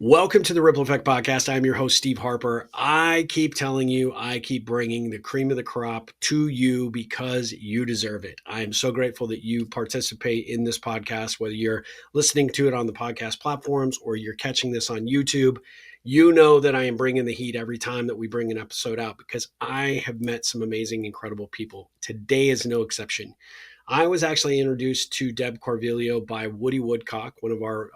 Welcome to the Ripple Effect Podcast. I'm your host, Steve Harper. I keep telling you, I keep bringing the cream of the crop to you because you deserve it. I am so grateful that you participate in this podcast, whether you're listening to it on the podcast platforms or you're catching this on YouTube. You know that I am bringing the heat every time that we bring an episode out because I have met some amazing, incredible people. Today is no exception. I was actually introduced to Deb Coviello by Woody Woodcock, one of our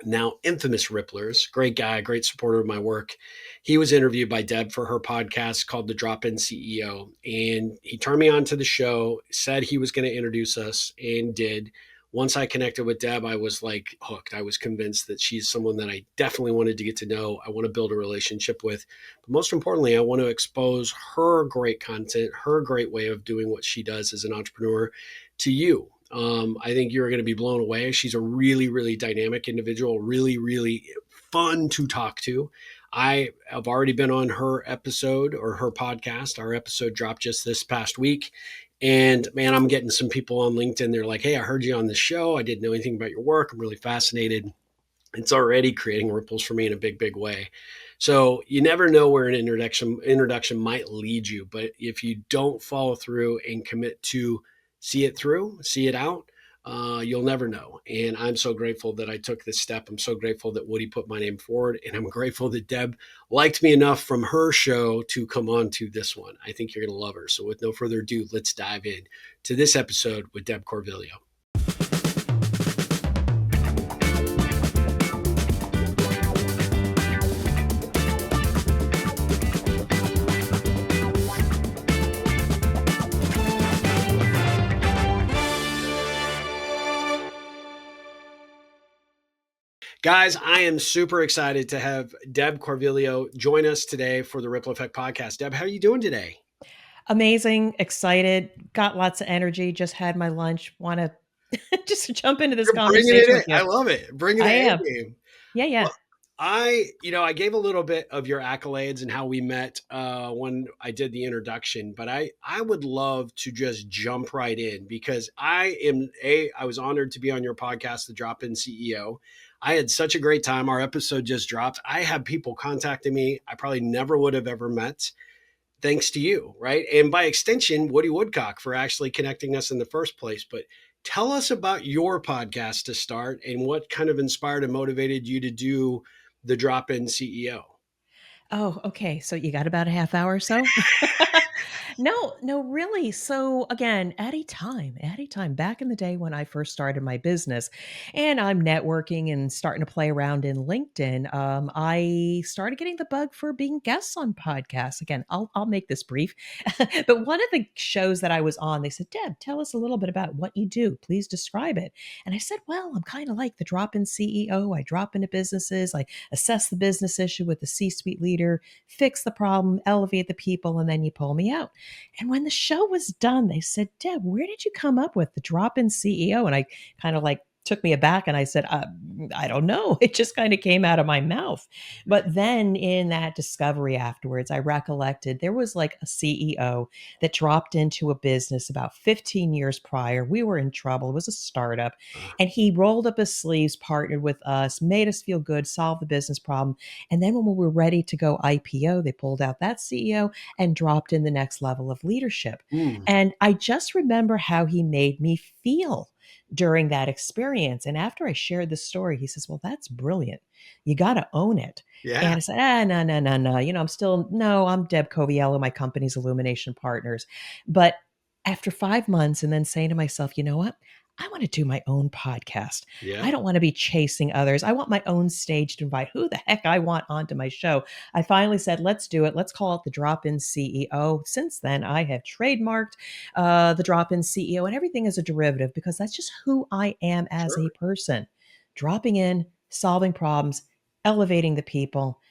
now infamous Ripplers, great guy, great supporter of my work. He was interviewed by Deb for her podcast called The Drop-In CEO. And he turned me on to the show, said he was going to introduce us and did. Once I connected with Deb, I was like hooked. I was convinced that she's someone that I definitely wanted to get to know. I want to build a relationship with. But most importantly, I want to expose her great content, her great way of doing what she does as an entrepreneur to you. I think you're going to be blown away. She's a really, really dynamic individual, really, really fun to talk to. I have already been on her episode or her podcast. Our episode dropped just this past week. And man, I'm getting some people on LinkedIn. They're like, hey, I heard you on the show. I didn't know anything about your work. I'm really fascinated. It's already creating ripples for me in a big, big way. So you never know where an introduction might lead you. But if you don't follow through and commit to see it through, see it out, you'll never know. And I'm so grateful that I took this step. I'm so grateful that Woody put my name forward. And I'm grateful that Deb liked me enough from her show to come on to this one. I think you're going to love her. So with no further ado, let's dive in to this episode with Deb Coviello. Guys, I am super excited to have Deb Coviello join us today for the Ripple Effect Podcast. Deb, how are you doing today? Amazing, excited, got lots of energy, just had my lunch, want to just jump into this You're bringing it conversation in. with you. I love it. Bringing I the A am. game. Yeah. Well, I gave a little bit of your accolades and how we met when I did the introduction, but I would love to just jump right in because I was honored to be on your podcast, The Drop-In CEO. I had such a great time. Our episode just dropped. I have people contacting me I probably never would have ever met thanks to you, right? And by extension, Woody Woodcock for actually connecting us in the first place. But tell us about your podcast to start and what kind of inspired and motivated you to do the Drop-In CEO. Oh, okay. So you got about a half hour or so? No, really. So again, at a time, back in the day when I first started my business and I'm networking and starting to play around in LinkedIn, I started getting the bug for being guests on podcasts. Again, I'll make this brief. But one of the shows that I was on, they said, Deb, tell us a little bit about what you do. Please describe it. And I said, well, I'm kind of like the drop-in CEO. I drop into businesses, I assess the business issue with the C-suite leader, fix the problem, elevate the people, and then you pull me out. And when the show was done, they said, Deb, where did you come up with the drop-in CEO? And I kind of like took me aback and I said, I don't know. It just kind of came out of my mouth. But then in that discovery afterwards, I recollected there was like a CEO that dropped into a business about 15 years prior. We were in trouble. It was a startup. And he rolled up his sleeves, partnered with us, made us feel good, solved the business problem. And then when we were ready to go IPO, they pulled out that CEO and dropped in the next level of leadership. Mm, And I just remember how he made me feel during that experience. And after I shared the story, he says, well, that's brilliant. You got to own it. yeah. And I said, no. I'm Deb Coviello. My company's Illumination Partners. But after 5 months and then saying to myself, you know what? I want to do my own podcast. Yeah. I don't want to be chasing others. I want my own stage to invite who the heck I want onto my show. I finally said, let's do it. Let's call it the Drop-In CEO. Since then, I have trademarked the Drop-In CEO, and everything is a derivative because that's just who I am as Sure. a person. Dropping in, solving problems, elevating the people,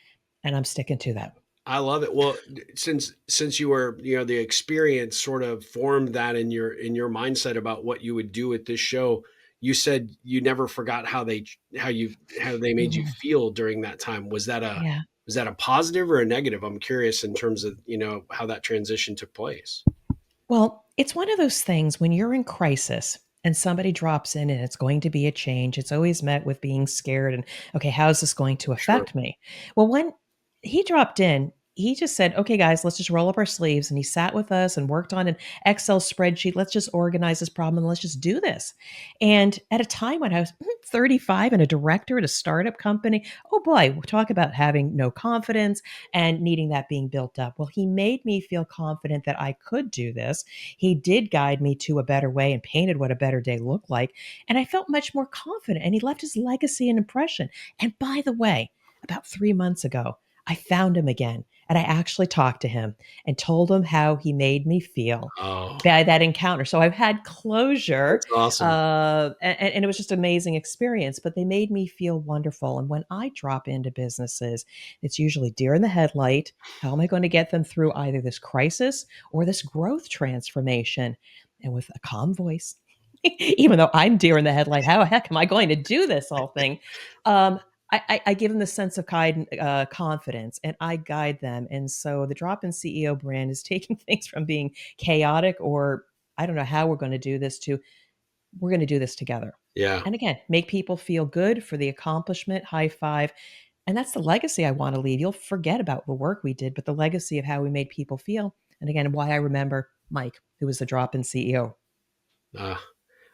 and I'm sticking to that. I love it. Well, since you were, the experience sort of formed that in your mindset about what you would do at this show. You said you never forgot how they made you Mhm. feel during that time. Yeah. Was that a positive or a negative? I'm curious in terms of, how that transition took place. Well, it's one of those things when you're in crisis and somebody drops in and it's going to be a change, it's always met with being scared and, okay, how is this going to Sure. affect me? Well, when he dropped in, he just said, okay, guys, let's just roll up our sleeves. And he sat with us and worked on an Excel spreadsheet. Let's just organize this problem and let's just do this. And at a time when I was 35 and a director at a startup company, oh boy, we'll talk about having no confidence and needing that being built up. Well, he made me feel confident that I could do this. He did guide me to a better way and painted what a better day looked like. And I felt much more confident. And he left his legacy and impression. And by the way, about 3 months ago, I found him again and I actually talked to him and told him how he made me feel Oh, by that encounter. So I've had closure, that's awesome. and it was just an amazing experience. But they made me feel wonderful. And when I drop into businesses, it's usually deer in the headlight. How am I going to get them through either this crisis or this growth transformation? And with a calm voice, even though I'm deer in the headlight, how the heck am I going to do this whole thing? Um, I give them the sense of confidence and I guide them. And so the drop in CEO brand is taking things from being chaotic or I don't know how we're going to do this to we're going to do this together. Yeah. And again, make people feel good for the accomplishment, high five. And that's the legacy I want to leave. You'll forget about the work we did, but the legacy of how we made people feel. And again, why I remember Mike, who was the drop in CEO. Uh,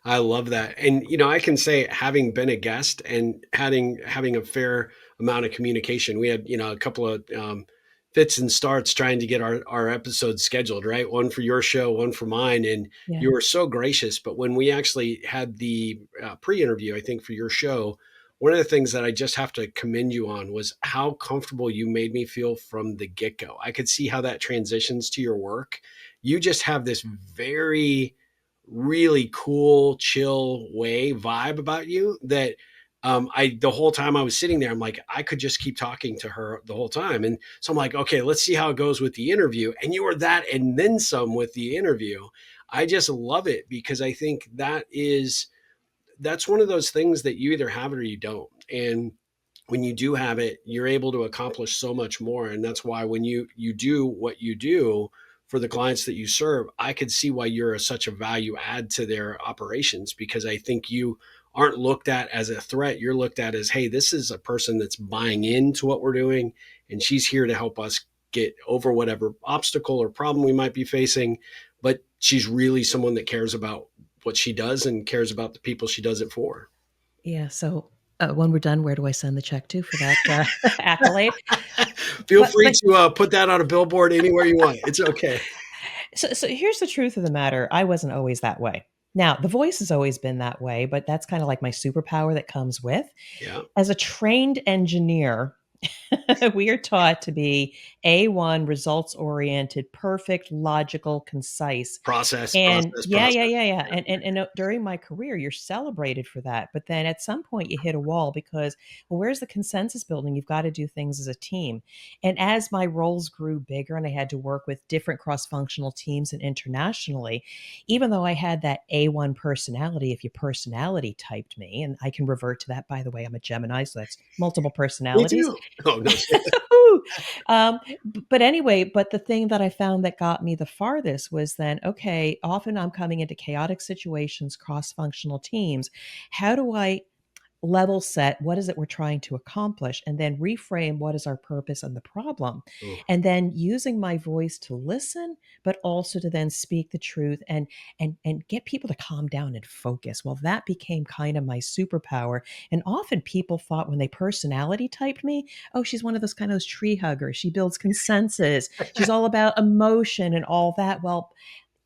I love that. And I can say having been a guest and having a fair amount of communication, we had, a couple of fits and starts trying to get our episodes scheduled, right? One for your show, one for mine. And Yeah. you were so gracious. But when we actually had the pre-interview, I think for your show, one of the things that I just have to commend you on was how comfortable you made me feel from the get-go. I could see how that transitions to your work. You just have this very really cool, chill way vibe about you that I the whole time I was sitting there, I'm like, I could just keep talking to her the whole time. And so I'm like, okay, let's see how it goes with the interview. And you were that and then some with the interview. I just love it because I think that's one of those things that you either have it or you don't. And when you do have it, you're able to accomplish so much more. And that's why when you do what you do for the clients that you serve, I could see why you're such a value add to their operations because I think you aren't looked at as a threat. You're looked at as, hey, this is a person that's buying into what we're doing, and she's here to help us get over whatever obstacle or problem we might be facing. But she's really someone that cares about what she does and cares about the people she does it for. Yeah. So when we're done, where do I send the check to for that accolade? Feel But free but to put that on a billboard anywhere you want. It's okay. so here's the truth of the matter. I wasn't always that way. Now, the voice has always been that way, but that's kind of like my superpower that comes with. Yeah. As a trained engineer, we are taught to be A1, results oriented, perfect, logical, concise. Process, And process, yeah, yeah, process. yeah, yeah. And during my career, you're celebrated for that. But then at some point, you hit a wall because, well, where's the consensus building? You've got to do things as a team. And as my roles grew bigger and I had to work with different cross functional teams and internationally, even though I had that A1 personality, if you personality typed me, and I can revert to that, by the way, I'm a Gemini, so that's multiple Me personalities. too. Oh, no. But anyway, but the thing that I found that got me the farthest was then, okay, often I'm coming into chaotic situations, cross functional teams. How do I level set what is it we're trying to accomplish and then reframe what is our purpose and the problem, Oh, and then using my voice to listen but also to then speak the truth and get people to calm down and focus. Well, that became kind of my superpower. And often people thought when they personality typed me, oh, she's one of those kind of those tree huggers, she builds consensus, she's all about emotion and all that. Well,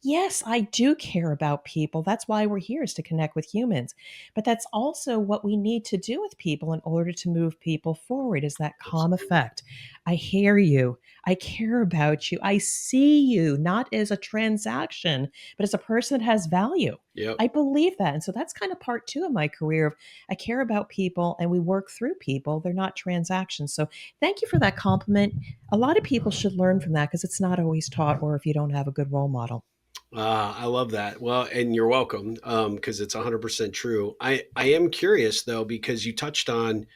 yes, I do care about people. That's why we're here, is to connect with humans. But that's also what we need to do with people in order to move people forward, is that calm absolutely. effect. I hear you. I care about you. I see you not as a transaction, but as a person that has value. Yep. I believe that. And so that's kind of part two of my career of I care about people and we work through people. They're not transactions. So thank you for that compliment. A lot of people should learn from that because it's not always taught, or if you don't have a good role model. I love that. Well, and you're welcome because it's 100% true. I am curious though because you touched on,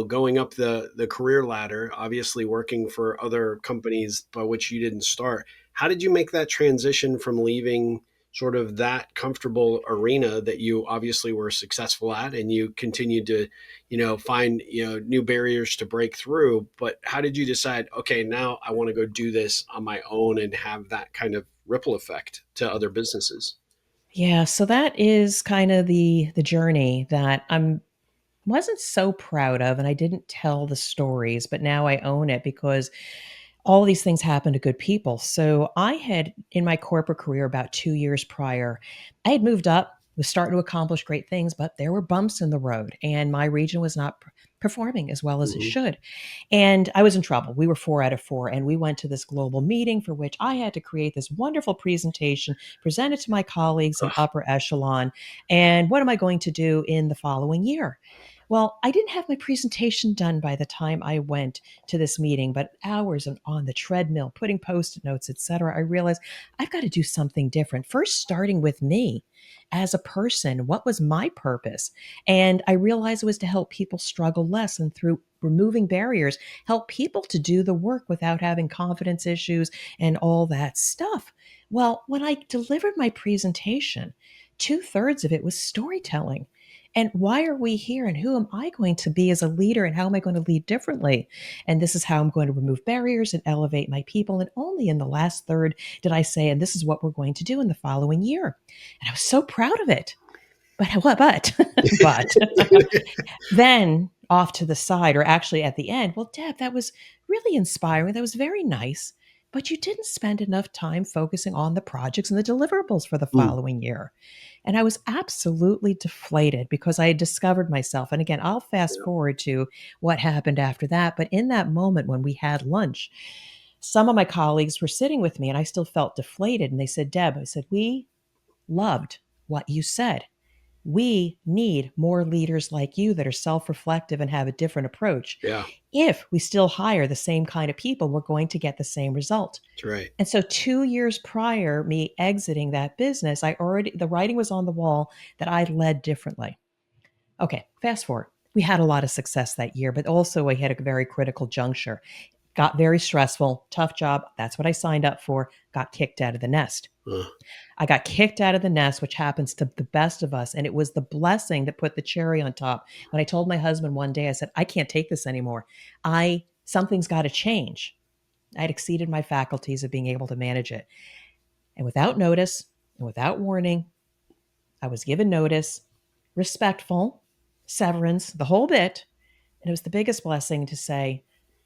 going up the career ladder, obviously working for other companies by which you didn't start. How did you make that transition from leaving sort of that comfortable arena that you obviously were successful at, and you continued to, find, new barriers to break through. But how did you decide, okay, now I want to go do this on my own and have that kind of ripple effect to other businesses? Yeah, so that is kind of the journey that I'm wasn't so proud of, and I didn't tell the stories, but now I own it because all these things happen to good people. So I had in my corporate career about 2 years prior, I had moved up, was starting to accomplish great things, but there were bumps in the road and my region was not performing as well as it Hmm. should. And I was in trouble. We were 4 out of 4 and we went to this global meeting for which I had to create this wonderful presentation, present it to my colleagues in upper echelon. And what am I going to do in the following year? Well, I didn't have my presentation done by the time I went to this meeting, but hours on the treadmill, putting post-it notes, etc. I realized I've got to do something different. First, starting with me as a person, what was my purpose? And I realized it was to help people struggle less and through removing barriers, help people to do the work without having confidence issues and all that stuff. Well, when I delivered my presentation, two-thirds of it was storytelling. And why are we here? And who am I going to be as a leader? And how am I going to lead differently? And this is how I'm going to remove barriers and elevate my people. And only in the last third did I say, and this is what we're going to do in the following year. And I was so proud of it. But what? But then off to the side, or actually at the end, well, Deb, that was really inspiring. That was very nice. But you didn't spend enough time focusing on the projects and the deliverables for the Mm, following year. And I was absolutely deflated because I had discovered myself. And again, I'll fast yeah, forward to what happened after that. But in that moment when we had lunch, some of my colleagues were sitting with me and I still felt deflated. And they said, Deb, I said, we loved what you said. We need more leaders like you that are self reflective and have a different approach. yeah, If we still hire the same kind of people, we're going to get the same result. that's right. And so 2 years prior me exiting that business, the writing was on the wall that I led differently. Okay, fast forward. We had a lot of success that year, but also I had a very critical juncture. Got very stressful, tough job. That's what I signed up for. Got kicked out of the nest. Uh, I got kicked out of the nest, which happens to the best of us. And it was the blessing that put the cherry on top. When I told my husband one day, I said, I can't take this anymore. Something's got to change. I had exceeded my faculties of being able to manage it. And without notice and without warning, I was given notice, respectful, severance, the whole bit. And it was the biggest blessing to say,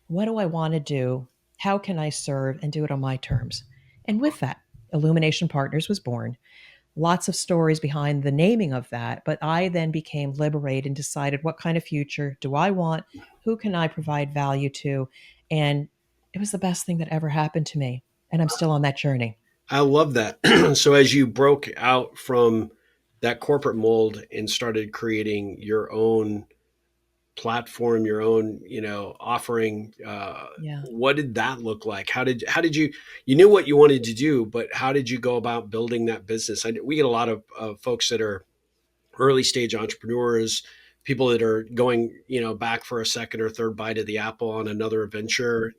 what do I want to do? How can I serve and do it on my terms? And with that, Illumination Partners was born. Lots of stories behind the naming of that, but I then became liberated and decided what kind of future do I want? Who can I provide value to? And it was the best thing that ever happened to me. And I'm still on that journey. I love that. So as you broke out from that corporate mold and started creating your own platform, your own, offering, Yeah. what did that look like? How did you knew what you wanted to do, but how did you go about building that business? We get a lot of folks that are early stage entrepreneurs, people that are going, back for a second or third bite of the apple on another venture.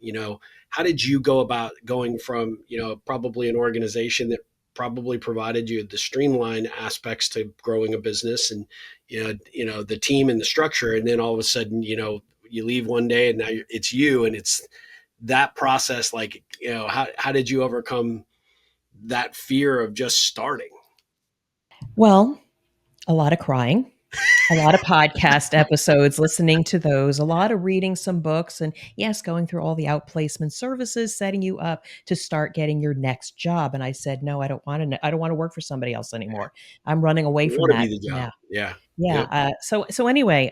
How did you go about going from, probably an organization that probably provided you the streamline aspects to growing a business, and the team and the structure, and then all of a sudden, you leave one day and now it's you, and it's that process. Like, how did you overcome that fear of just starting? Well, a lot of crying, a lot of podcast episodes, listening to those, a lot of reading some books, and yes, going through all the outplacement services, setting you up to start getting your next job. And I said, no, I don't want to work for somebody else anymore. I'm running away You from want to be that the job. now. Yeah. Yeah. Yep. So anyway,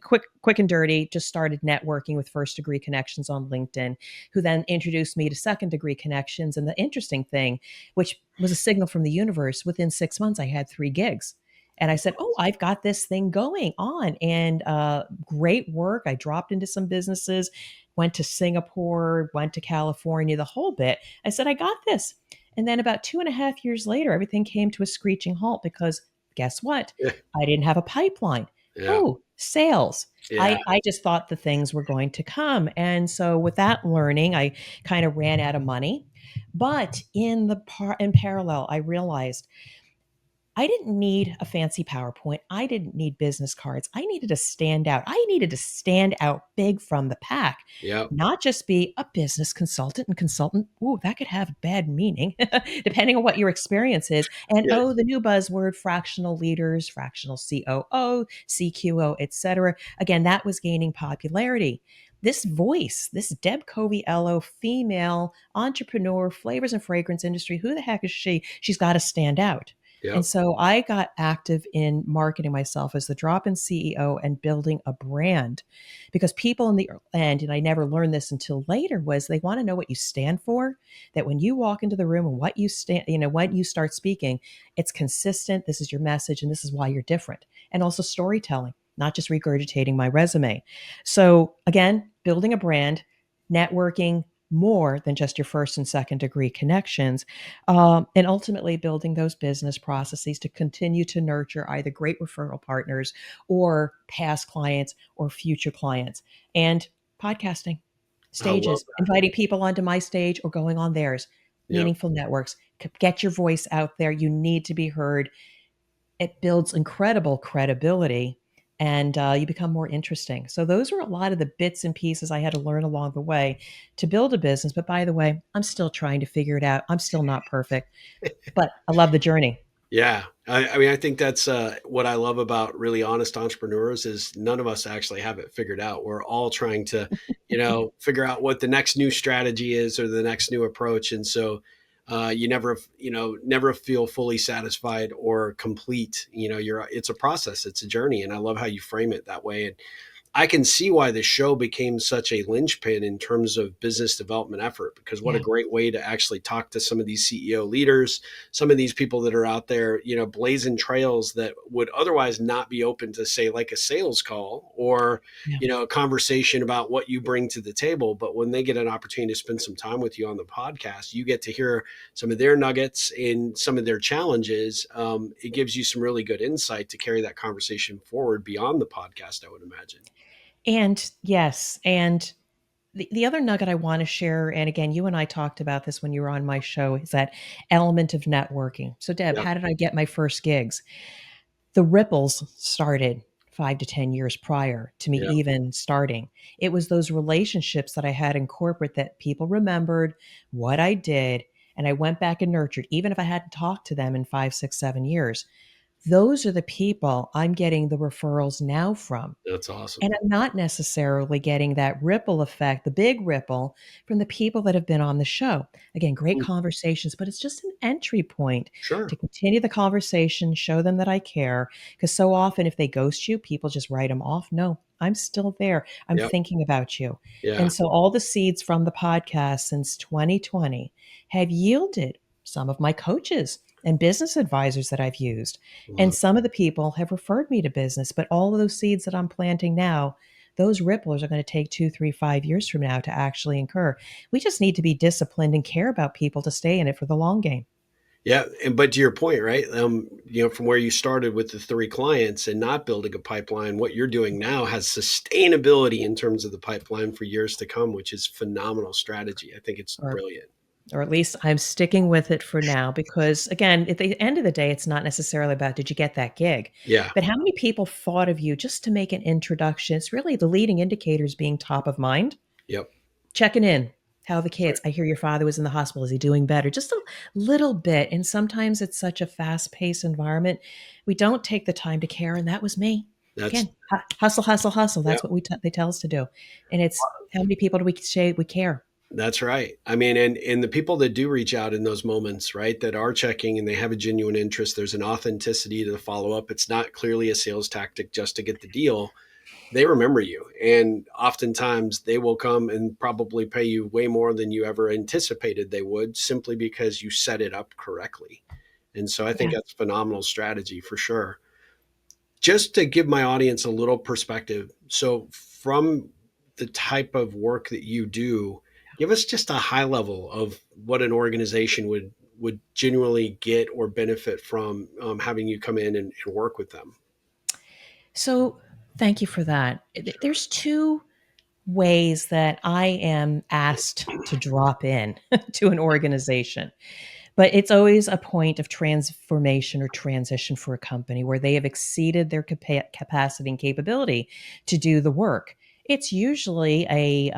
quick and dirty. Just started networking with first degree connections on LinkedIn, who then introduced me to second degree connections. And the interesting thing, which was a signal from the universe, within 6 months I had 3 gigs. And I said, "Oh, I've got this thing going on," and great work. I dropped into some businesses, went to Singapore, went to California, the whole bit. I said, "I got this." And then about 2.5 years later, everything came to a screeching halt because guess what? Yeah. I didn't have a pipeline. Yeah. Oh, sales. Yeah. I just thought the things were going to come. And so with that learning, I kind of ran out of money. But in parallel, I realized I didn't need a fancy PowerPoint. I didn't need business cards. I needed to stand out. I needed to stand out big from the pack, Yep. not just be a business consultant. And consultant, ooh, that could have bad meaning depending on what your experience is. And Yeah. oh, the new buzzword, fractional leaders, fractional COO, CQO, etc. Again, that was gaining popularity. This voice, this Deb Coviello, female entrepreneur, flavors and fragrance industry, who the heck is she? She's got to stand out. And Yep. so I got active in marketing myself as the drop in CEO and building a brand because people in the end, and I never learned this until later, was they want to know what you stand for. That when you walk into the room and what you stand, when you start speaking, it's consistent. This is your message and this is why you're different. And also storytelling, not just regurgitating my resume. So again, building a brand, networking, more than just your first and second degree connections, and ultimately building those business processes to continue to nurture either great referral partners or past clients or future clients. And podcasting, I love stages, that. inviting people onto my stage or going on theirs, Yep. meaningful networks. Get your voice out there. You need to be heard. It builds incredible credibility and you become more interesting. So, those were a lot of the bits and pieces I had to learn along the way to build a business. But by the way, I'm still trying to figure it out. I'm still not perfect, but I love the journey. Yeah. I mean, I think that's what I love about really honest entrepreneurs is none of us actually have it figured out. We're all trying to, figure out what the next new strategy is or the next new approach. And so you never feel fully satisfied or complete. It's a process, it's a journey. And I love how you frame it that way. And I can see why the show became such a linchpin in terms of business development effort, because what a Yeah. great way to actually talk to some of these CEO leaders, some of these people that are out there, blazing trails that would otherwise not be open to, say, like a sales call or, Yeah. a conversation about what you bring to the table. But when they get an opportunity to spend some time with you on the podcast, you get to hear some of their nuggets and some of their challenges. It gives you some really good insight to carry that conversation forward beyond the podcast, I would imagine. And yes, and the other nugget I want to share, and again, you and I talked about this when you were on my show, is that element of networking. So, Deb, Yep. how did I get my first gigs? The ripples started 5 to 10 years prior to me Yeah. even starting. It was those relationships that I had in corporate that people remembered what I did, and I went back and nurtured, even if I hadn't talked to them in 5, 6, 7 years. Those are the people I'm getting the referrals now from. That's awesome. And I'm not necessarily getting that ripple effect, the big ripple from the people that have been on the show. Again, great Mm, conversations, but it's just an entry point sure. to continue the conversation, show them that I care. Because so often, if they ghost you, people just write them off. No, I'm still there. I'm Yep. thinking about you. Yeah. And so, all the seeds from the podcast since 2020 have yielded some of my coaches and business advisors that I've used. And Love. some of the people have referred me to business, but all of those seeds that I'm planting now, those ripples are going to take 2, 3, 5 years from now to actually incur. We just need to be disciplined and care about people to stay in it for the long game. Yeah. And but to your point, right? From where you started with the three clients and not building a pipeline, what you're doing now has sustainability in terms of the pipeline for years to come, which is phenomenal strategy. I think it's Or brilliant. or at least I'm sticking with it for now because again, at the end of the day, it's not necessarily about did you get that gig, Yeah. but how many people thought of you just to make an introduction. It's really the leading indicators being top of mind. Yep. Checking in. How are the Right. kids? I hear your father was in the hospital. Is he doing better? Just a little bit. And sometimes it's such a fast paced environment. We don't take the time to care. And that was me. That's Again, hustle, hustle, hustle. yeah. That's what they tell us to do. And it's how many people do we say we care? That's right. I mean, and the people that do reach out in those moments, right, that are checking and they have a genuine interest, there's an authenticity to the follow up. It's not clearly a sales tactic just to get the deal. They remember you. And oftentimes they will come and probably pay you way more than you ever anticipated they would simply because you set it up correctly. And so I think Yeah. that's phenomenal strategy for sure. Just to give my audience a little perspective. So, from the type of work that you do, give us just a high level of what an organization would genuinely get or benefit from having you come in and work with them. So Thank you for that. There's two ways that I am asked to drop in to an organization. But it's always a point of transformation or transition for a company where they have exceeded their capacity and capability to do the work. It's usually a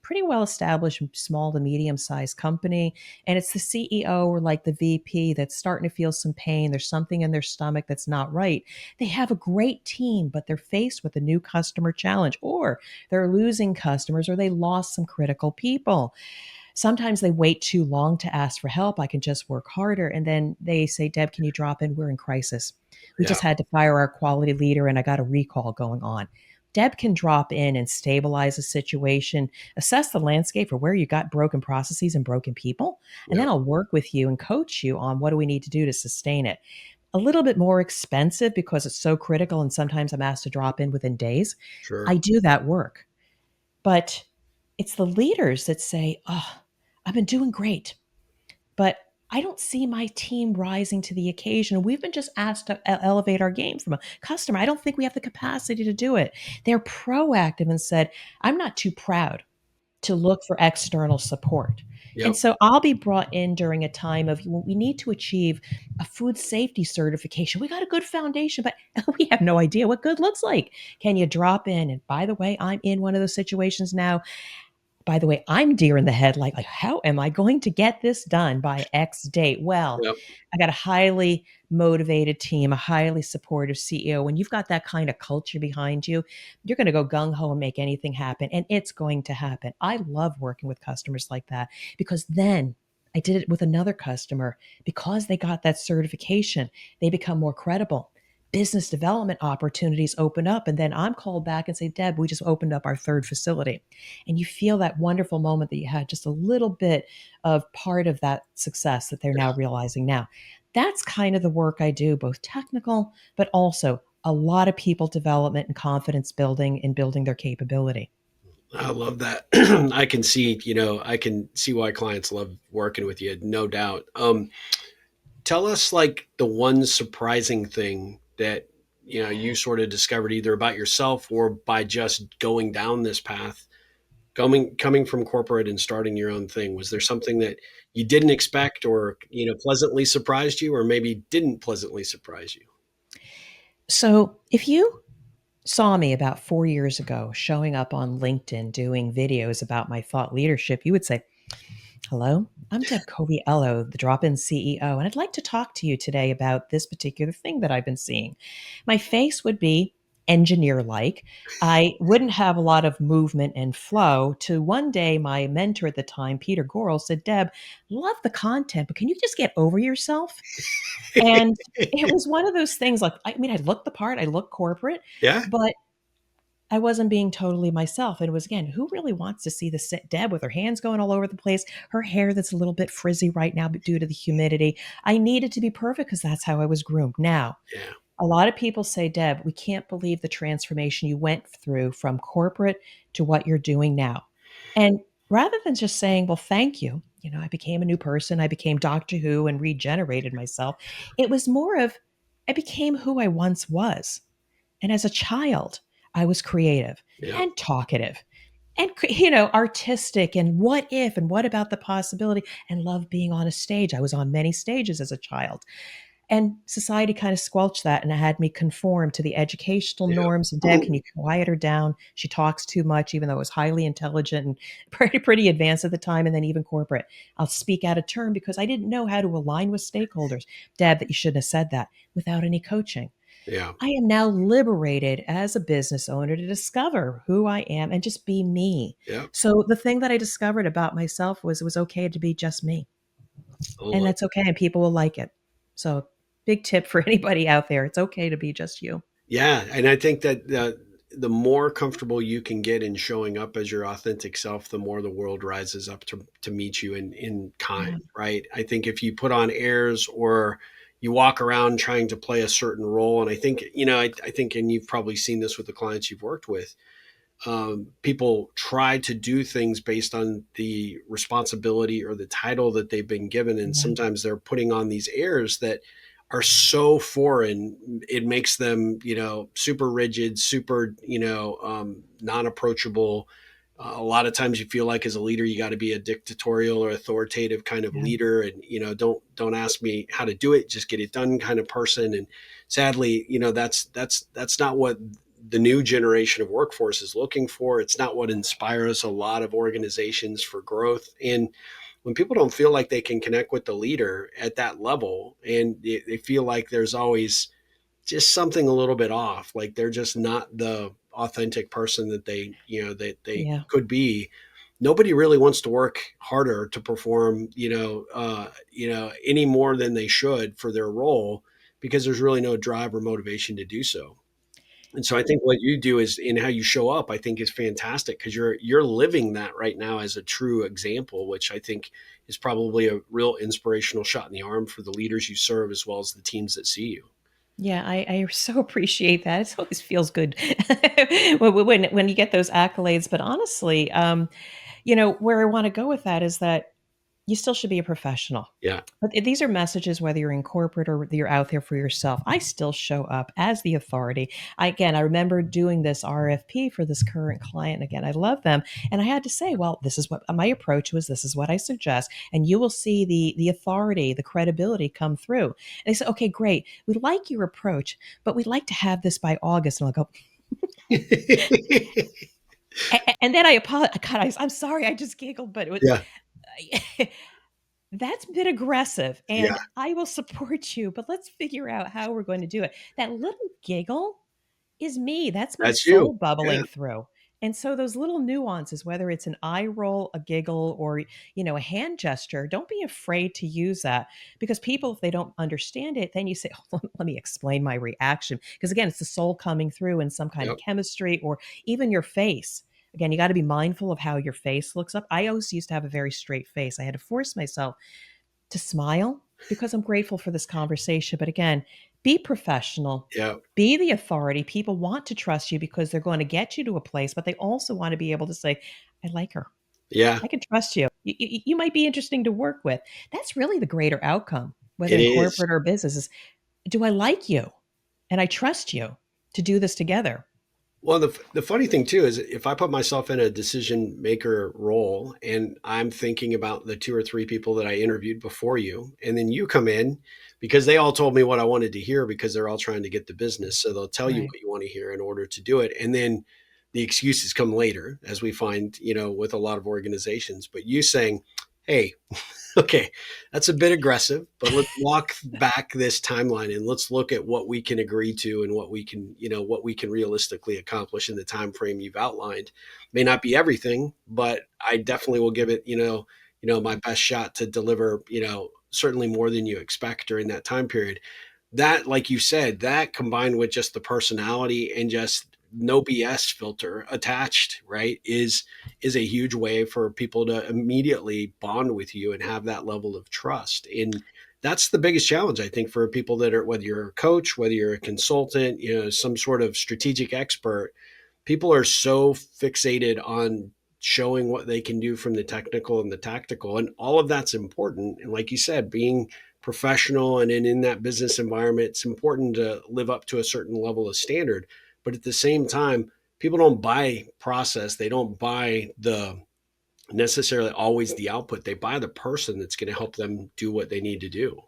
pretty well established small to medium sized company, and it's the CEO or like the VP that's starting to feel some pain. There's something in their stomach that's not right. They have a great team, but they're faced with a new customer challenge, or they're losing customers, or they lost some critical people. Sometimes they wait too long to ask for help. I can just work harder. And then they say, Deb, can you drop in? We're in crisis. We Yeah, just had to fire our quality leader and I got a recall going on. Deb can drop in and stabilize the situation, assess the landscape for where you got broken processes and broken people. And yeah, then I'll work with you and coach you on what do we need to do to sustain it. A little bit more expensive because it's so critical. And sometimes I'm asked to drop in within days. sure. I do that work. But it's the leaders that say, "Oh, I've been doing great, but I don't see my team rising to the occasion. We've been just asked to elevate our game from a customer. I don't think we have the capacity to do it." They're proactive and said, "I'm not too proud to look for external support." And Yep, so I'll be brought in during a time of we need to achieve a food safety certification. We got a good foundation, but we have no idea what good looks like. Can you drop in? And by the way, I'm in one of those situations now. By the way, I'm deer in the headlight. Like, how am I going to get this done by X date? Well, yep, I got a highly motivated team, a highly supportive CEO. When you've got that kind of culture behind you, you're going to go gung ho and make anything happen. And it's going to happen. I love working with customers like that because then I did it with another customer because they got that certification. They become more credible. Business development opportunities open up. And then I'm called back and say, Deb, we just opened up our third facility. And you feel that wonderful moment that you had just a little bit of part of that success that they're now realizing now. That's kind of the work I do, both technical, but also a lot of people development and confidence building and building their capability. I love that. I can see, I can see why clients love working with you, no doubt. Tell us like the one surprising thing that you sort of discovered either about yourself or by just going down this path, coming from corporate and starting your own thing. Was there something that you didn't expect or pleasantly surprised you, or maybe didn't pleasantly surprise you? So if you saw me about 4 years ago showing up on LinkedIn doing videos about my thought leadership, you would say, hello, I'm Deb Coviello, the Drop In CEO, and I'd like to talk to you today about this particular thing that I've been seeing. My face would be engineer like. I wouldn't have a lot of movement and flow. To one day, my mentor at the time, Peter Gorel, said, Deb, love the content, but can you just get over yourself? And it was one of those things like, I mean, I looked the part, I looked corporate, Yeah, but I wasn't being totally myself. And it was again, who really wants to see the Deb with her hands going all over the place, her hair that's a little bit frizzy right now due to the humidity. I needed to be perfect because that's how I was groomed. Now, yeah, a lot of people say, Deb, we can't believe the transformation you went through from corporate to what you're doing now. And rather than just saying, well, thank you, I became a new person, I became Doctor Who and regenerated myself. It was more of, I became who I once was. And as a child, I was creative yeah, and talkative and artistic and what if and what about the possibility and love being on a stage. I was on many stages as a child. And society kind of squelched that and had me conform to the educational norms. And Deb, yeah. can you quiet her down? She talks too much, even though I was highly intelligent and pretty advanced at the time. And then even corporate, I'll speak out of turn because I didn't know how to align with stakeholders. Deb, that you shouldn't have said that without any coaching. Yeah. I am now liberated as a business owner to discover who I am and just be me. Yeah. So the thing that I discovered about myself was it was okay to be just me. I And love that's okay and people will like it. So big tip for anybody out there. It's okay to be just you. Yeah, and I think that the more comfortable you can get in showing up as your authentic self, the more the world rises up to meet you in Yeah. kind, right? I think if you put on airs or you walk around trying to play a certain role, and I think I think, and you've probably seen this with the clients you've worked with, people try to do things based on the responsibility or the title that they've been given, and Yeah. sometimes they're putting on these airs that are so foreign, it makes them, super rigid, super, non-approachable. A lot of times you feel like as a leader, you got to be a dictatorial or authoritative kind of Yeah. leader. And, don't ask me how to do it, just get it done kind of person. And sadly, that's not what the new generation of workforce is looking for. It's not what inspires a lot of organizations for growth. And when people don't feel like they can connect with the leader at that level, and they feel like there's always just something a little bit off, like they're just not the authentic person that they Yeah. could be, nobody really wants to work harder to perform, any more than they should for their role, because there's really no drive or motivation to do so. And so I think what you do is in how you show up, I think is fantastic, because you're living that right now as a true example, which I think is probably a real inspirational shot in the arm for the leaders you serve as well as the teams that see you. Yeah, I so appreciate that. It always feels good when you get those accolades. But honestly, where I want to go with that is that you still should be a professional. Yeah. But these are messages, whether you're in corporate or you're out there for yourself. I still show up as the authority. I remember doing this RFP for this current client. Again, I love them. And I had to say, well, this is what my approach was. This is what I suggest. And you will see the authority, the credibility come through. And they said, okay, great. We like your approach, but we'd like to have this by August. And I'll go, and then I apologize. God, I'm sorry. I just giggled, but it was, Yeah. that's a bit aggressive, Yeah. and I will support you, but let's figure out how we're going to do it. That little giggle is me. That's my That's you. soul Yeah. bubbling through. And so those little nuances, whether it's an eye roll, a giggle, or a hand gesture, don't be afraid to use that, because people, if they don't understand it, then you say, "Oh, let me explain my reaction." Because again, it's the soul coming through in some kind of Yep. chemistry, or even your face. Again, you got to be mindful of how your face looks up. I always used to have a very straight face. I had to force myself to smile because I'm grateful for this conversation. But again, be professional, Yeah. be the authority. People want to trust you because they're going to get you to a place, but they also want to be able to say, I like her. Yeah. I can trust you. You might be interesting to work with. That's really the greater outcome, whether It in is. corporate or business, is do I like you? And I trust you to do this together. Well, the funny thing too is if I put myself in a decision maker role and I'm thinking about the two or three people that I interviewed before you, and then you come in because they all told me what I wanted to hear because they're all trying to get the business. So they'll tell you Right. what you want to hear in order to do it. And then the excuses come later, as we find, with a lot of organizations. But you saying, hey, okay, that's a bit aggressive, but let's walk back this timeline and let's look at what we can agree to and what we can realistically accomplish in the time frame you've outlined. May not be everything, but I definitely will give it, my best shot to deliver, certainly more than you expect during that time period. That, like you said, that combined with just the personality and just no BS filter attached, right, is a huge way for people to immediately bond with you and have that level of trust. And that's the biggest challenge, I think, for people that are, whether you're a coach, whether you're a consultant, some sort of strategic expert, people are so fixated on showing what they can do from the technical and the tactical, and all of that's important. And like you said, being professional and in that business environment, it's important to live up to a certain level of standard. But at the same time, people don't buy process, they don't buy the necessarily always the output, they buy the person that's going to help them do what they need to do.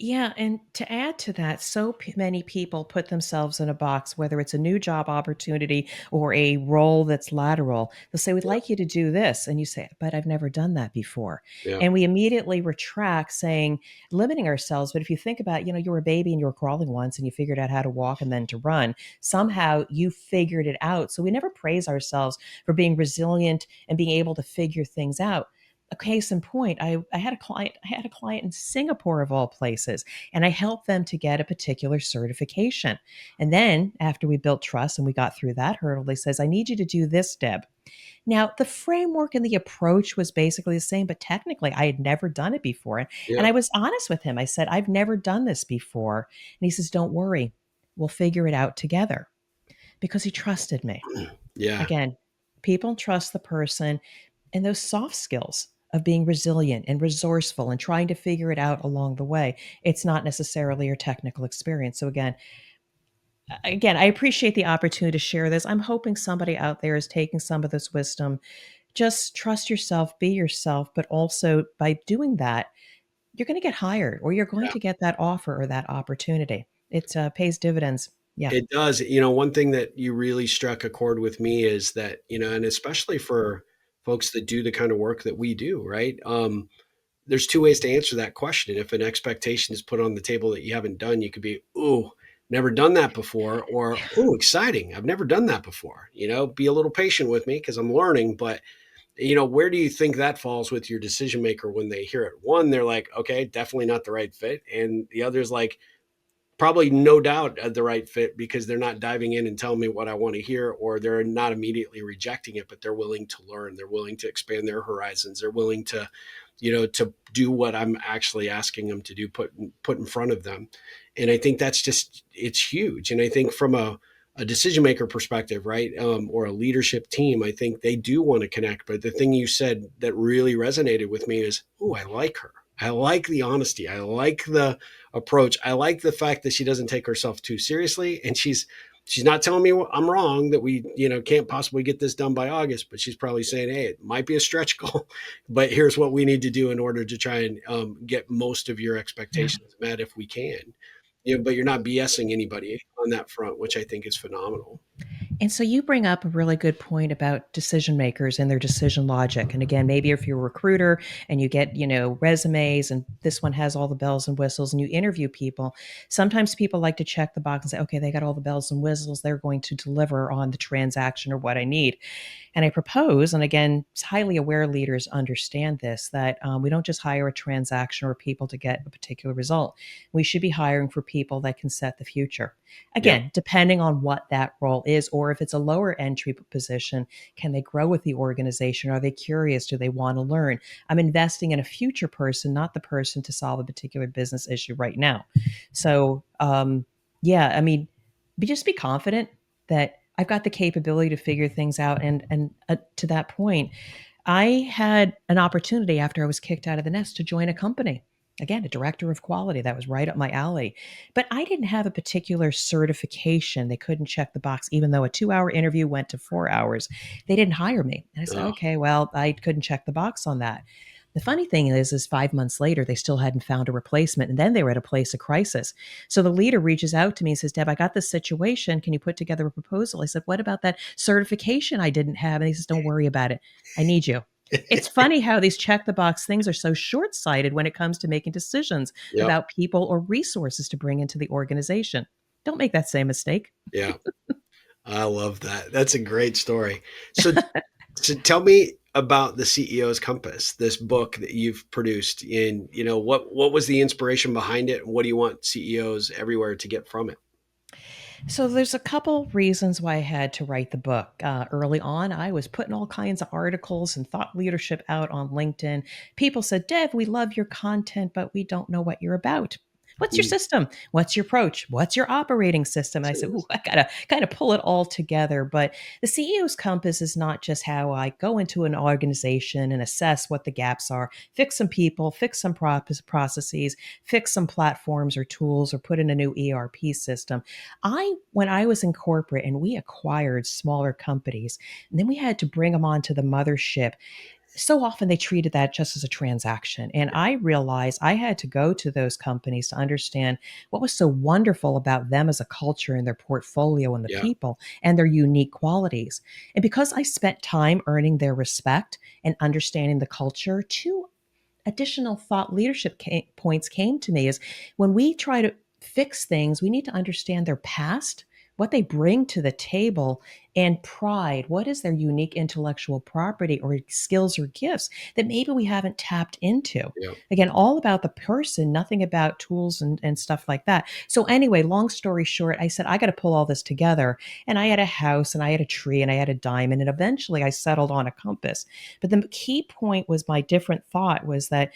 Yeah, and to add to that, many people put themselves in a box, whether it's a new job opportunity or a role that's lateral. They'll say, "We'd Yeah. like you to do this." And you say, "But I've never done that before." Yeah. And we immediately retract, saying, limiting ourselves. But if you think about, you were a baby and you were crawling once and you figured out how to walk and then to run, somehow you figured it out. So we never praise ourselves for being resilient and being able to figure things out. A case in point, I had a client in Singapore of all places, and I helped them to get a particular certification. And then after we built trust and we got through that hurdle, they says, I need you to do this, Deb. Now, the framework and the approach was basically the same, but technically I had never done it before. And Yeah. I was honest with him. I said, I've never done this before. And he says, don't worry, we'll figure it out together, because he trusted me. Yeah. Again, people trust the person, and those soft skills. of being resilient and resourceful and trying to figure it out along the way. It's not necessarily your technical experience. So again, I appreciate the opportunity to share this. I'm hoping somebody out there is taking some of this wisdom. Just trust yourself, be yourself, but also by doing that, you're going to get hired or you're going Yeah. to get that offer or that opportunity. It pays dividends. Yeah. It does. One thing that you really struck a chord with me is that, and especially for folks that do the kind of work that we do, right? There's two ways to answer that question. If an expectation is put on the table that you haven't done, you could be, "Ooh, never done that before," or, "Ooh, exciting. I've never done that before." Be a little patient with me because I'm learning. But, where do you think that falls with your decision maker when they hear it? One, they're like, "Okay, definitely not the right fit." And the other is like, probably no doubt the right fit because they're not diving in and telling me what I want to hear, or they're not immediately rejecting it, but they're willing to learn. They're willing to expand their horizons. They're willing to, to do what I'm actually asking them to do, put in front of them. And I think that's just, it's huge. And I think from a decision maker perspective, right, or a leadership team, I think they do want to connect. But the thing you said that really resonated with me is, oh, I like her. I like the honesty. I like the approach. I like the fact that she doesn't take herself too seriously, and she's not telling me I'm wrong that we can't possibly get this done by August, but she's probably saying, hey, it might be a stretch goal, but here's what we need to do in order to try and get most of your Yeah. expectations met if we can. But you're not BSing anybody on that front, which I think is phenomenal. And so you bring up a really good point about decision makers and their decision logic. And again, maybe if you're a recruiter and you get, resumes and this one has all the bells and whistles and you interview people, sometimes people like to check the box and say, okay, they got all the bells and whistles. They're going to deliver on the transaction or what I need. And I propose, and again, highly aware leaders understand this, that we don't just hire a transaction or people to get a particular result. We should be hiring for people that can set the future. Yep. Again, depending on what that role is, or if it's a lower entry position, can they grow with the organization? Are they curious? Do they want to learn? I'm investing in a future person, not the person to solve a particular business issue right now. So, yeah, I mean, just be confident that I've got the capability to figure things out. And to that point, I had an opportunity after I was kicked out of the nest to join a company. Again, a director of quality that was right up my alley. But I didn't have a particular certification. They couldn't check the box, even though a 2 hour interview went to 4 hours. They didn't hire me. And I said, Oh, okay, well, I couldn't check the box on that. The funny thing is 5 months later, they still hadn't found a replacement. And then they were at a place of crisis. So the leader reaches out to me and says, Deb, I got this situation. Can you put together a proposal? I said, what about that certification I didn't have? And he says, don't worry about it. I need you. It's funny how these check the box things are so short sighted when it comes to making decisions yep. about people or resources to bring into the organization. Don't make that same mistake. Yeah. I love that. That's a great story. So, so tell me about the CEO's Compass, this book that you've produced. And what was the inspiration behind it? And what do you want CEOs everywhere to get from it? So there's a couple reasons why I had to write the book. Early on, I was putting all kinds of articles and thought leadership out on LinkedIn. People said, Dev, we love your content, but we don't know what you're about. What's your Mm. system? What's your approach? What's your operating system? I said, ooh, I gotta kind of pull it all together. But the CEO's compass is not just how I go into an organization and assess what the gaps are, fix some people, fix some processes, fix some platforms or tools, or put in a new ERP system. When I was in corporate and we acquired smaller companies, and then we had to bring them onto the mothership, so often they treated that just as a transaction. And I realized I had to go to those companies to understand what was so wonderful about them as a culture and their portfolio and the Yeah. people and their unique qualities. And because I spent time earning their respect and understanding the culture, two additional thought leadership points came to me is when we try to fix things, we need to understand their past, what they bring to the table, and pride. What is their unique intellectual property or skills or gifts that maybe we haven't tapped into? Yeah. Again, all about the person, nothing about tools and stuff like that. So, anyway, long story short, I said, I got to pull all this together. And I had a house and I had a tree and I had a diamond. And eventually I settled on a compass. But the key point was my different thought was that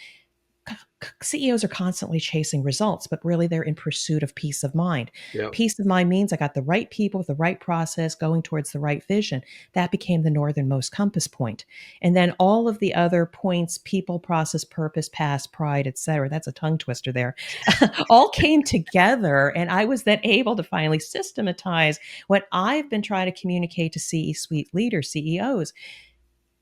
CEOs are constantly chasing results, but really they're in pursuit of peace of mind. Yeah. Peace of mind means I got the right people with the right process going towards the right vision. That became the northernmost compass point. And then all of the other points, people, process, purpose, past, pride, etc. That's a tongue twister there. All came together. And I was then able to finally systematize what I've been trying to communicate to C suite leaders, CEOs.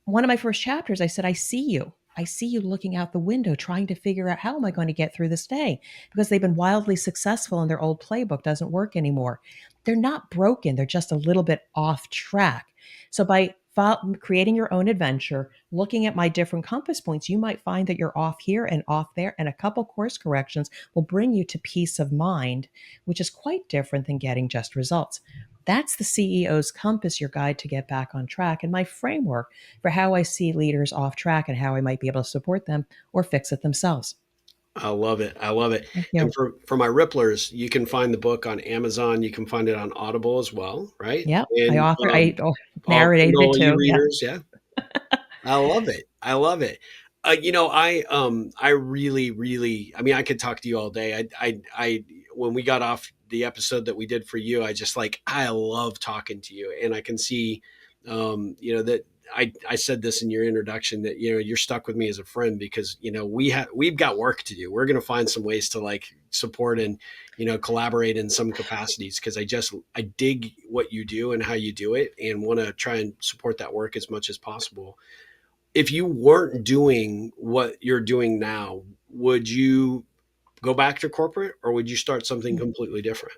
One of my first chapters, I said, I see you. I see you looking out the window, trying to figure out how am I going to get through this day because they've been wildly successful and their old playbook doesn't work anymore. They're not broken, they're just a little bit off track. So, by creating your own adventure, looking at my different compass points, you might find that you're off here and off there, and a couple course corrections will bring you to peace of mind, which is quite different than getting just results. That's the CEO's compass, your guide to get back on track, and my framework for how I see leaders off track and how I might be able to support them or fix it themselves. I love it. I love it. Thank And you. for my Ripplers, you can find the book on Amazon. You can find it on Audible as well, right? Yep. And all Narrated it Kindle too. Yep. e-readers, yeah. I love it. I love it. I really, really, I mean, I could talk to you all day. When we got off the episode that we did for you, I love talking to you, and I can see, that I said this in your introduction that, you're stuck with me as a friend because, we've got work to do. We're going to find some ways to like support and, collaborate in some capacities. Cause I dig what you do and how you do it and want to try and support that work as much as possible. If you weren't doing what you're doing now, would you go back to corporate or would you start something completely different?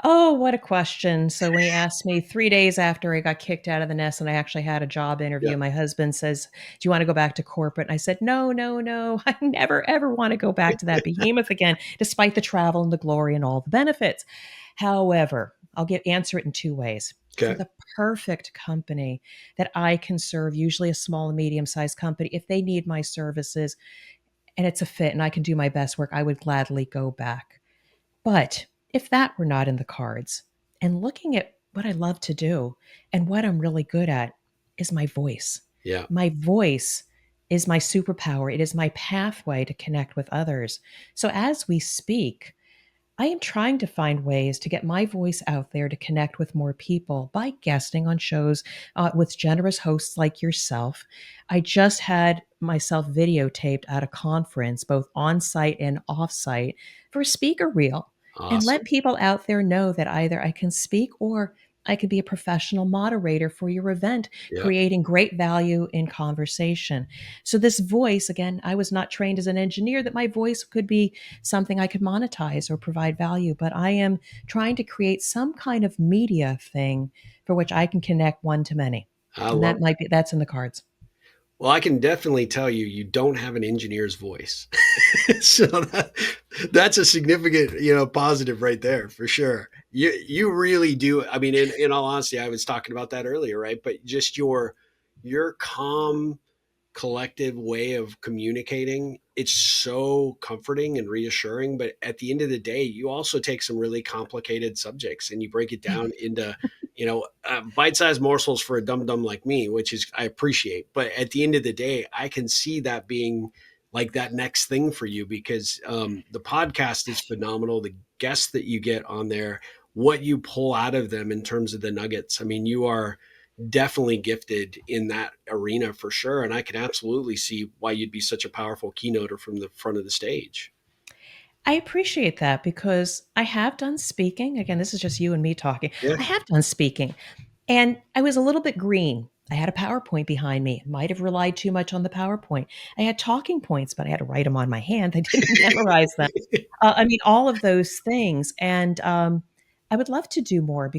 Oh, what a question. So when he asked me 3 days after I got kicked out of the nest and I actually had a job Yeah. interview, my husband says, "Do you want to go back to corporate?" And I said, "No, no, no. I never ever want to go back to that behemoth again, despite the travel and the glory and all the benefits." However, answer it in two ways. For Okay. the perfect company that I can serve, usually a small and medium-sized company, if they need my services and it's a fit and I can do my best work, I would gladly go back. But if that were not in the cards, and looking at what I love to do and what I'm really good at is my voice. Yeah. My voice is my superpower. It is my pathway to connect with others. So as we speak, I am trying to find ways to get my voice out there to connect with more people by guesting on shows with generous hosts like yourself. I just had myself videotaped at a conference, both on site and off site, for a speaker reel and let Awesome. people out there know that either I can speak or I could be a professional moderator for your event, Yeah. creating great value in conversation. So, this voice, again, I was not trained as an engineer, that my voice could be something I could monetize or provide value, but I am trying to create some kind of media thing for which I can connect one to many. I And love that's in the cards. Well, I can definitely tell you, you don't have an engineer's voice. So that's a significant, positive right there for sure. You really do. I mean, in all honesty, I was talking about that earlier, right? But just your calm, collective way of communicating, it's so comforting and reassuring. But at the end of the day, you also take some really complicated subjects and you break it down into, bite-sized morsels for a dum-dum like me, which is I appreciate. But at the end of the day, I can see that being like that next thing for you because the podcast is phenomenal. The guests that you get on there, what you pull out of them in terms of the nuggets. I mean, you are definitely gifted in that arena for sure. And I can absolutely see why you'd be such a powerful keynoter from the front of the stage. I appreciate that because I have done speaking. Again, this is just you and me talking. Yeah. I have done speaking and I was a little bit green. I had a PowerPoint behind me. Might have relied too much on the PowerPoint. I had talking points, but I had to write them on my hand. I didn't memorize them. I mean, all of those things. And I would love to do more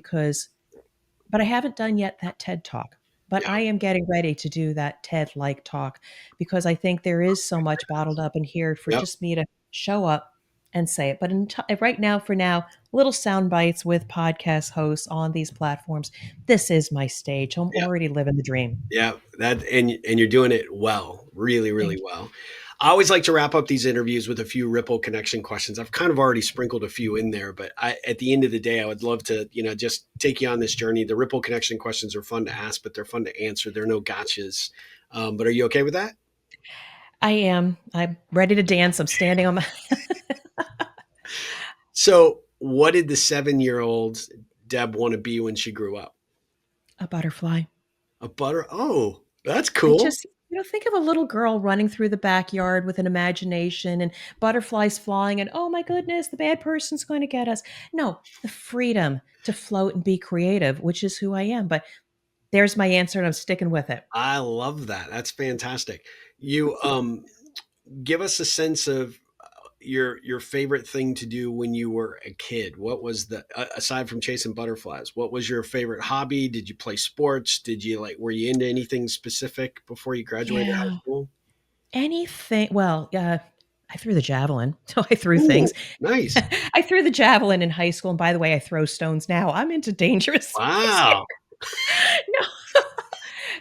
but I haven't done yet that TED Talk. But Yeah. I am getting ready to do that TED like talk because I think there is so much bottled up in here for Yep. just me to show up and say it. But right now, for now, little sound bites with podcast hosts on these platforms. This is my stage. I'm Yeah. already living the dream. Yeah. And you're doing it well, really, really Thank you. well. I always like to wrap up these interviews with a few Ripple connection questions. I've kind of already sprinkled a few in there, but at the end of the day, I would love to, just take you on this journey. The Ripple connection questions are fun to ask, but they're fun to answer. There are no gotchas. But are you okay with that? I am. I'm ready to dance. I'm standing on my So, what did the 7-year-old Deb want to be when she grew up? a butterfly. A butter. Oh, that's I cool. just, think of a little girl running through the backyard with an imagination and butterflies flying, and oh my goodness, the bad person's going to get us. No, the freedom to float and be creative, which is who I am. But there's my answer, and I'm sticking with it. I love that. That's fantastic. You give us a sense of your favorite thing to do when you were a kid. What was the aside from chasing butterflies? What was your favorite hobby? Did you play sports? Did you like were you into anything specific before you graduated high Yeah. school? Anything. Well, I threw the javelin. So I threw things. Ooh, nice. I threw the javelin in high school. And by the way, I throw stones now. I'm into dangerous things here. Wow. No.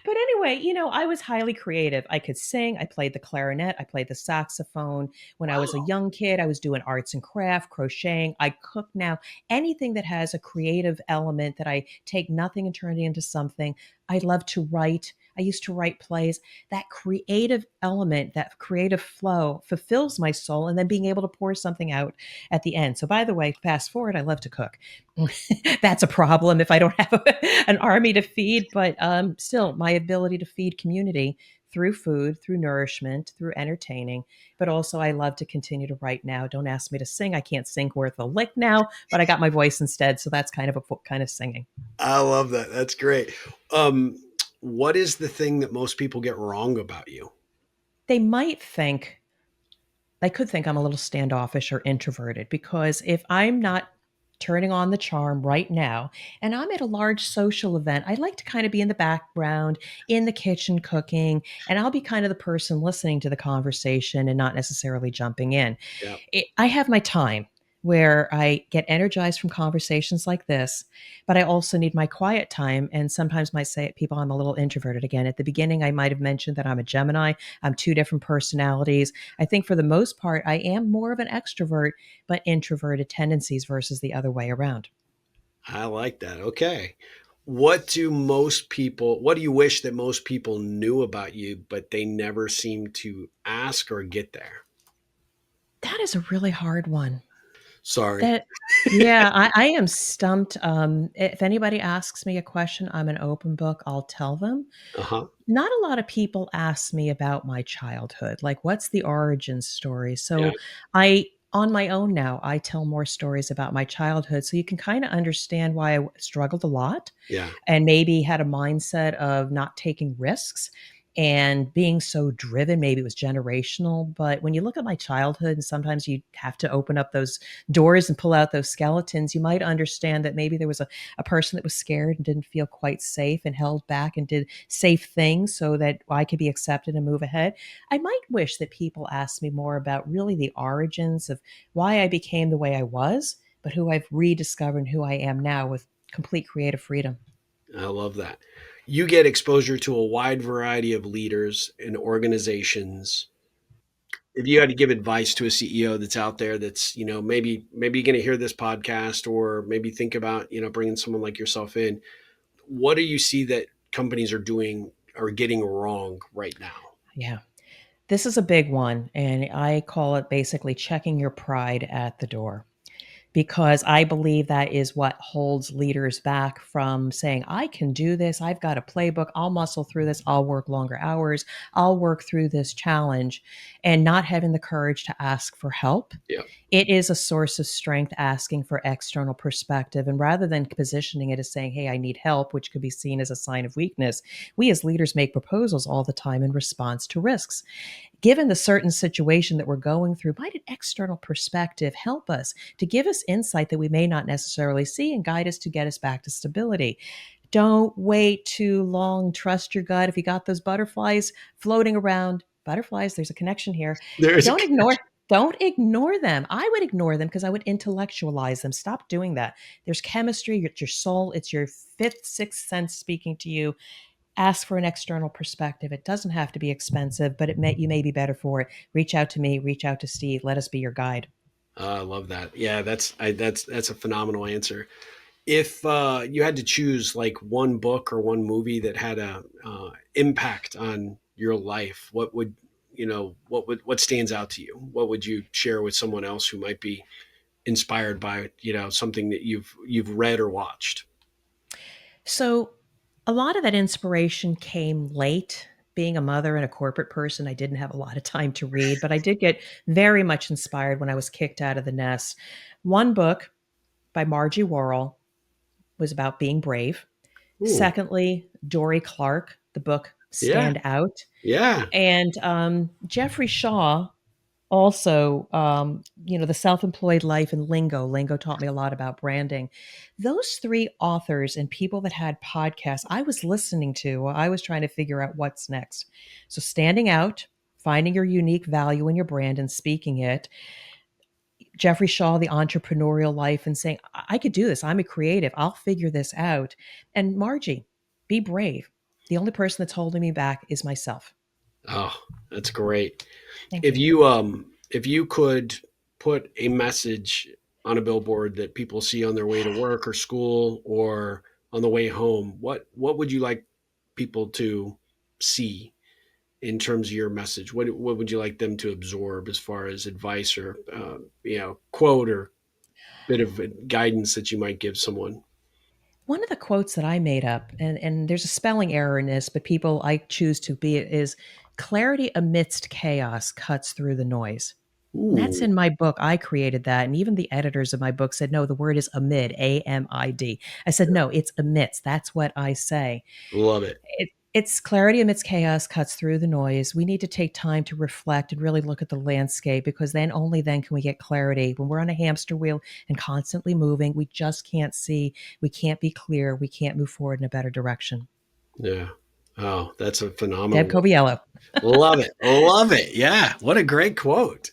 But anyway, I was highly creative. I could sing. I played the clarinet. I played the saxophone. When I was a Wow. young kid, I was doing arts and craft, crocheting. I cook now. Anything that has a creative element that I take nothing and turn it into something. I love to write. I used to write plays. That creative element, that creative flow fulfills my soul, and then being able to pour something out at the end. So, by the way, fast forward, I love to cook. That's a problem if I don't have an army to feed, but still, my ability to feed community through food, through nourishment, through entertaining. But also, I love to continue to write now. Don't ask me to sing. I can't sing worth a lick now, but I got my voice instead. So that's kind of a kind of singing. I love that. That's great. Um, what is the thing that most people get wrong about you? They might think they could think I'm a little standoffish or introverted because if I'm not turning on the charm right now and I'm at a large social event, I like to kind of be in the background in the kitchen cooking, and I'll be kind of the person listening to the conversation and not necessarily jumping in. Yeah. I have my time where I get energized from conversations like this, but I also need my quiet time. And sometimes might say people I'm a little introverted again. At the beginning, I might have mentioned that I'm a Gemini. I'm two different personalities. I think for the most part, I am more of an extrovert, but introverted tendencies versus the other way around. I like that. Okay. What do you wish that most people knew about you, but they never seem to ask or get there? That is a really hard one. Sorry. That yeah, I am stumped. If anybody asks me a question, I'm an open book. I'll tell them. Uh-huh. Not a lot of people ask me about my childhood, like what's the origin story. Yeah. So I on my own now, I tell more stories about my childhood so you can kind of understand why I struggled a lot Yeah. and maybe had a mindset of not taking risks and being so driven. Maybe it was generational, but when you look at my childhood and sometimes you have to open up those doors and pull out those skeletons, you might understand that maybe there was a person that was scared and didn't feel quite safe and held back and did safe things so that I could be accepted and move ahead. I might wish that people asked me more about really the origins of why I became the way I was, but who I've rediscovered and who I am now with complete creative freedom. I love that. You get exposure to a wide variety of leaders and organizations. If you had to give advice to a CEO that's out there that's, maybe going to hear this podcast or maybe think about, bringing someone like yourself in, what do you see that companies are doing or getting wrong right now? Yeah. This is a big one, and I call it basically checking your pride at the door because I believe that is what holds leaders back from saying, I can do this. I've got a playbook. I'll muscle through this. I'll work longer hours. I'll work through this challenge, and not having the courage to ask for help. Yeah. It is a source of strength asking for external perspective. And rather than positioning it as saying, hey, I need help, which could be seen as a sign of weakness, we as leaders make proposals all the time in response to risks. Given the certain situation that we're going through, might an external perspective help us to give us insight that we may not necessarily see and guide us to get us back to stability? Don't wait too long. Trust your gut. If you got those butterflies floating around, butterflies, there's a connection here. There is a Don't ignore connection. don't ignore them. I would ignore them because I would intellectualize them. Stop doing that. There's chemistry, it's your soul, it's your fifth, sixth sense speaking to you. Ask for an external perspective. It doesn't have to be expensive, but you may be better for it. Reach out to me, reach out to Steve. Let us be your guide. I love that. Yeah, that's a phenomenal answer. If you had to choose like one book or one movie that had a impact on your life, what would what stands out to you? What would you share with someone else who might be inspired by, something that you've read or watched? So a lot of that inspiration came late. Being a mother and a corporate person, I didn't have a lot of time to read, but I did get very much inspired when I was kicked out of the nest. One book by Margie Worrell was about being brave. Ooh, Secondly, Dory Clark, the book yeah, Stand Out. yeah. And Jeffrey Shaw also, the self-employed life and Lingo taught me a lot about branding. Those three authors and people that had podcasts I was listening to while I was trying to figure out what's next. So standing out, finding your unique value in your brand and speaking it. Jeffrey Shaw, the entrepreneurial life, and saying, I could do this. I'm a creative. I'll figure this out. And Margie, be brave. The only person that's holding me back is myself. Oh, that's great. Thank If you. you could put a message on a billboard that people see on their way to work or school or on the way home, what would you like people to see in terms of your message? What would you like them to absorb as far as advice or quote or bit of guidance that you might give someone? One of the quotes that I made up, and there's a spelling error in this, but people I choose to be it is clarity amidst chaos cuts through the noise. And that's Ooh, in my book. I created that. And even the editors of my book said, no, the word is amid, AMID. I said, no, it's amidst. That's what I say. love it. It's clarity amidst chaos cuts through the noise. We need to take time to reflect and really look at the landscape because then only then can we get clarity. When we're on a hamster wheel and constantly moving, we just can't see, we can't be clear, we can't move forward in a better direction. Yeah. Oh, that's a phenomenal Deb one. Coviello. Love it. Love it. Yeah. What a great quote.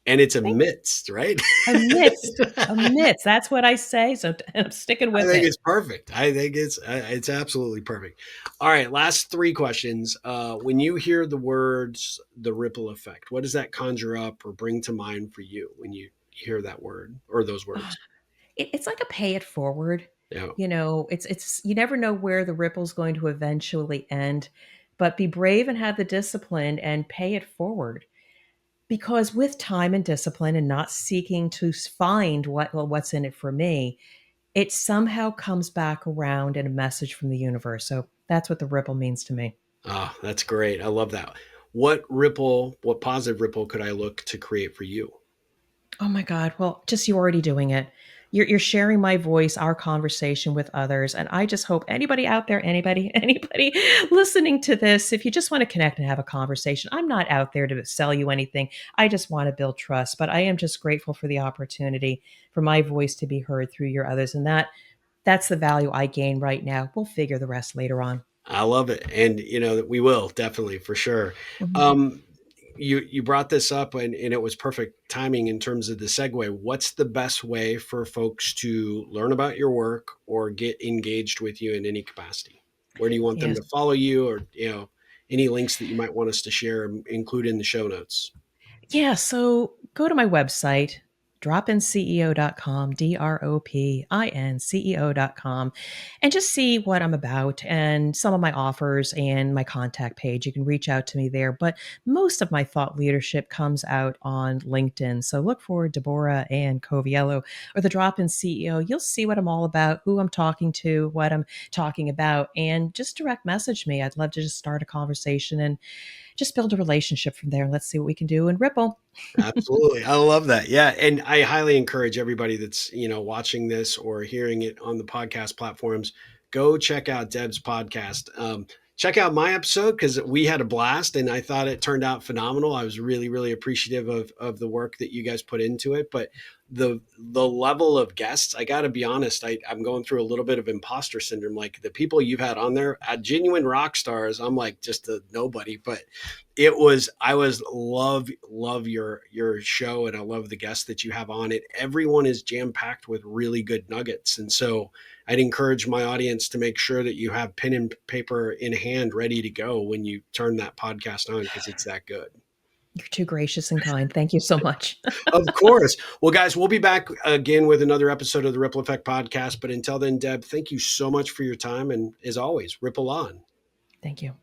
And it's Thank amidst, right? amidst, amidst. That's what I say. So I'm sticking I with think it. it's perfect. I think it's absolutely perfect. All right, last three questions. When you hear the words "the ripple effect," what does that conjure up or bring to mind for you when you hear that word or those words? It's like a pay it forward. Yeah. It's you never know where the ripple's going to eventually end, but be brave and have the discipline and pay it forward. Because with time and discipline and not seeking to find what's in it for me, it somehow comes back around in a message from the universe. So that's what the ripple means to me. Oh, that's great. I love that. What positive ripple could I look to create for you? Oh my God. Well, just you already doing it. You're sharing my voice, our conversation with others. And I just hope anybody out there, anybody listening to this, if you just want to connect and have a conversation, I'm not out there to sell you anything. I just want to build trust. But I am just grateful for the opportunity for my voice to be heard through your others. And that's the value I gain right now. We'll figure the rest later on. I love it, and that we will definitely for sure. Mhm. Um, you brought this up, and it was perfect timing in terms of the segue. What's the best way for folks to learn about your work or get engaged with you in any capacity? Where do you want them Yes. to follow you, or any links that you might want us to share, include in the show notes? Yeah, so go to my website, dropinceo.com, dropinceo.com, and just see what I'm about and some of my offers and my contact page. You can reach out to me there, but most of my thought leadership comes out on LinkedIn. So look for Deborah Ann Coviello or the Drop In CEO. You'll see what I'm all about, who I'm talking to, what I'm talking about, and just direct message me. I'd love to just start a conversation and just build a relationship from there. Let's see what we can do and ripple. Absolutely. I love that. Yeah. And I highly encourage everybody that's, watching this or hearing it on the podcast platforms, go check out Deb's podcast. Check out my episode because we had a blast and I thought it turned out phenomenal. I was really, really appreciative of the work that you guys put into it. But the level of guests, I got to be honest, I'm going through a little bit of imposter syndrome. Like the people you've had on there, genuine rock stars, I'm like just a nobody, but I was love your show and I love the guests that you have on it. Everyone is jam packed with really good nuggets. And so I'd encourage my audience to make sure that you have pen and paper in hand ready to go when you turn that podcast on because it's that good. You're too gracious and kind. Thank you so much. Of course. Well, guys, we'll be back again with another episode of the Ripple Effect podcast. But until then, Deb, thank you so much for your time. And as always, ripple on. Thank you.